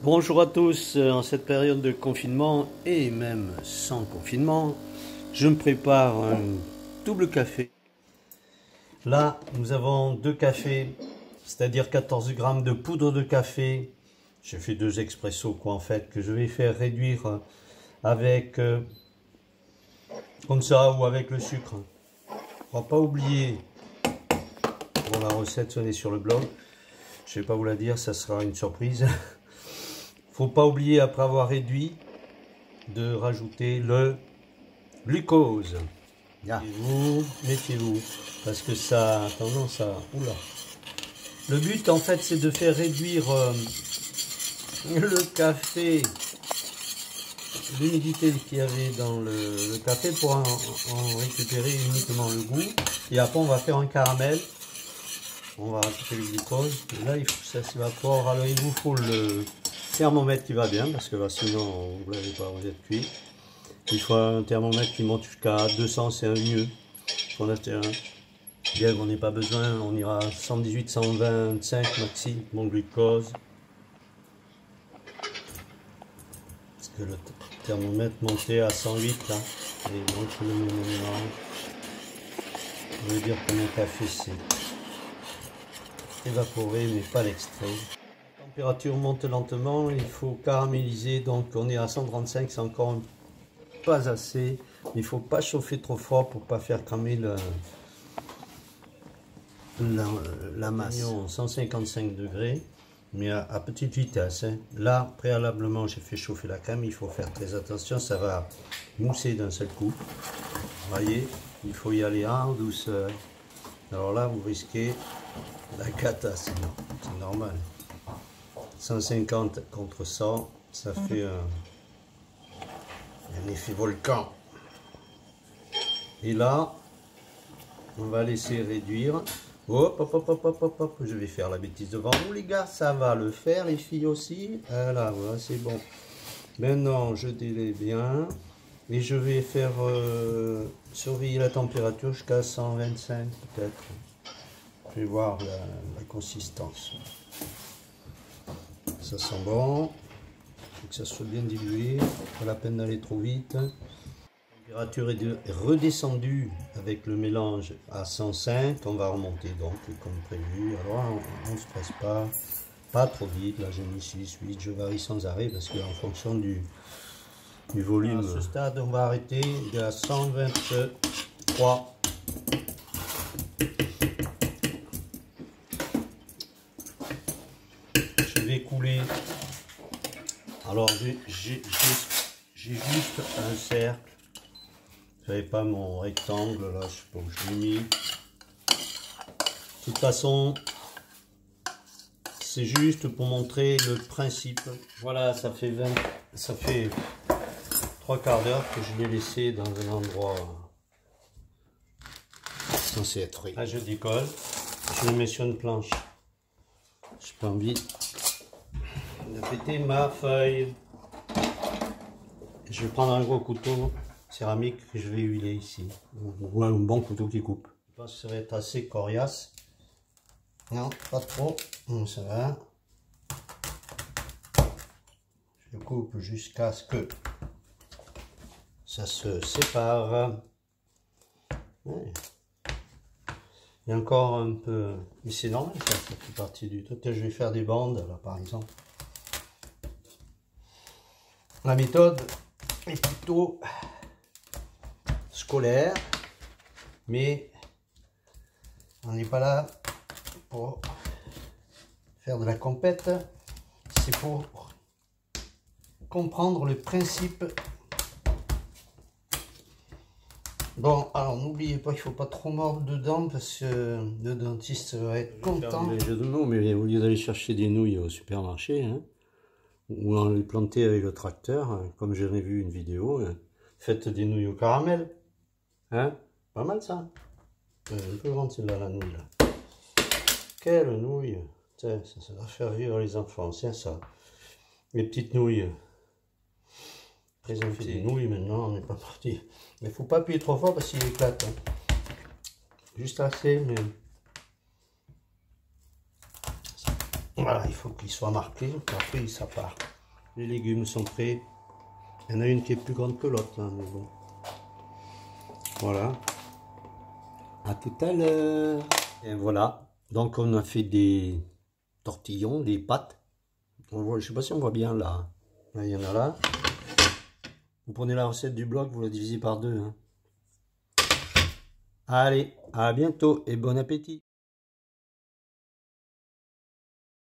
Bonjour à tous, en cette période de confinement et même sans confinement, je me prépare un double café. Là, nous avons deux cafés, c'est-à-dire 14 grammes de poudre de café. J'ai fait deux expressos quoi en fait, que je vais faire réduire avec comme ça ou avec le sucre. On va pas oublier, pour la recette, elle est sur le blog. Je vais pas vous la dire, ça sera une surprise. Faut pas oublier, après avoir réduit, de rajouter le glucose. Méfiez-vous, parce que ça a tendance à... Oula. Le but, en fait, c'est de faire réduire le café, l'humidité qu'il y avait dans le café pour en récupérer uniquement le goût. Et après, on va faire un caramel. On va rajouter le glucose. Et là, il faut que ça s'évapore. Alors, il vous faut le thermomètre qui va bien, parce que là, sinon, vous ne l'avez pas, vous êtes cuit. Il faut un thermomètre qui monte jusqu'à 200, c'est un mieux. On a un. Bien, on n'est pas besoin, on ira à 118, 125 maxi, mon glucose. Parce que le thermomètre montait à 108 là. Et donc le mélange. Ça veut dire que mon café s'est évaporé, mais pas l'extrait. La température monte lentement, il faut caraméliser, donc on est à 135, c'est encore pas assez. Il ne faut pas chauffer trop fort pour pas faire cramer la masse. 155 degrés, mais à petite vitesse. Hein. Là, préalablement, j'ai fait chauffer la crème. Il faut faire très attention, ça va mousser d'un seul coup. Vous voyez, il faut y aller en douceur. Alors là, vous risquez la cata, c'est normal. 150 contre 100, ça fait un effet volcan. Et là, on va laisser réduire. Hop, hop, hop, hop, hop, hop, hop. Je vais faire la bêtise devant vous, les gars. Ça va le faire, les filles aussi. Voilà, voilà, c'est bon. Maintenant, je délaie bien. Et je vais faire surveiller la température jusqu'à 125 peut-être. Je vais voir la consistance. Ça sent bon. Il faut que ça soit bien dilué. Pas la peine d'aller trop vite. La température est redescendue avec le mélange à 105. On va remonter donc comme prévu. Alors on ne se presse pas trop vite. Là j'ai mis 6, 8, je varie sans arrêt parce que en fonction du volume. À ce stade, on va arrêter. Il est à 123. Je vais couler. Alors j'ai juste un cercle. Je n'avais pas mon rectangle là, je sais pas où je l'ai mis. De toute façon, c'est juste pour montrer le principe. Voilà, ça fait 3 quarts d'heure que je l'ai laissé dans un endroit censé être frais. Là, je décolle, je le mets sur une planche. J'ai pas envie de péter ma feuille. Je vais prendre un gros couteau céramique que je vais huiler ici, ou un bon couteau qui coupe. Je pense que ça va être assez coriace. Non, pas trop, ça va. Je coupe jusqu'à ce que ça se sépare. Ouais. Il y a encore un peu, mais c'est normal, ça fait partie du truc. Je vais faire des bandes là par exemple. La méthode est plutôt scolaire, mais on n'est pas là pour faire de la compète, c'est pour comprendre le principe. Bon, alors n'oubliez pas, il ne faut pas trop mordre dedans parce que le dentiste va être content. Des jeux de mots, mais au lieu d'aller chercher des nouilles au supermarché, hein, ou en les planter avec le tracteur, comme j'en ai vu une vidéo, faites des nouilles au caramel. Hein? Pas mal ça. Un peu grande celle-là, la nouille là. Quelle nouille! Tiens, ça va faire vivre les enfants, c'est ça. Les petites nouilles. Après, on fait des nouilles maintenant, on n'est pas parti. Mais il ne faut pas appuyer trop fort parce qu'il éclate. Hein. Juste assez, mais. Voilà, il faut qu'il soit marqué, après ça part. Les légumes sont prêts. Il y en a une qui est plus grande que l'autre, là, mais bon. Voilà. À tout à l'heure. Et voilà. Donc on a fait des tortillons, des pâtes. On voit, je sais pas si on voit bien là. Là, il y en a là. Vous prenez la recette du blog, vous la divisez par 2. Hein. Allez, à bientôt et bon appétit.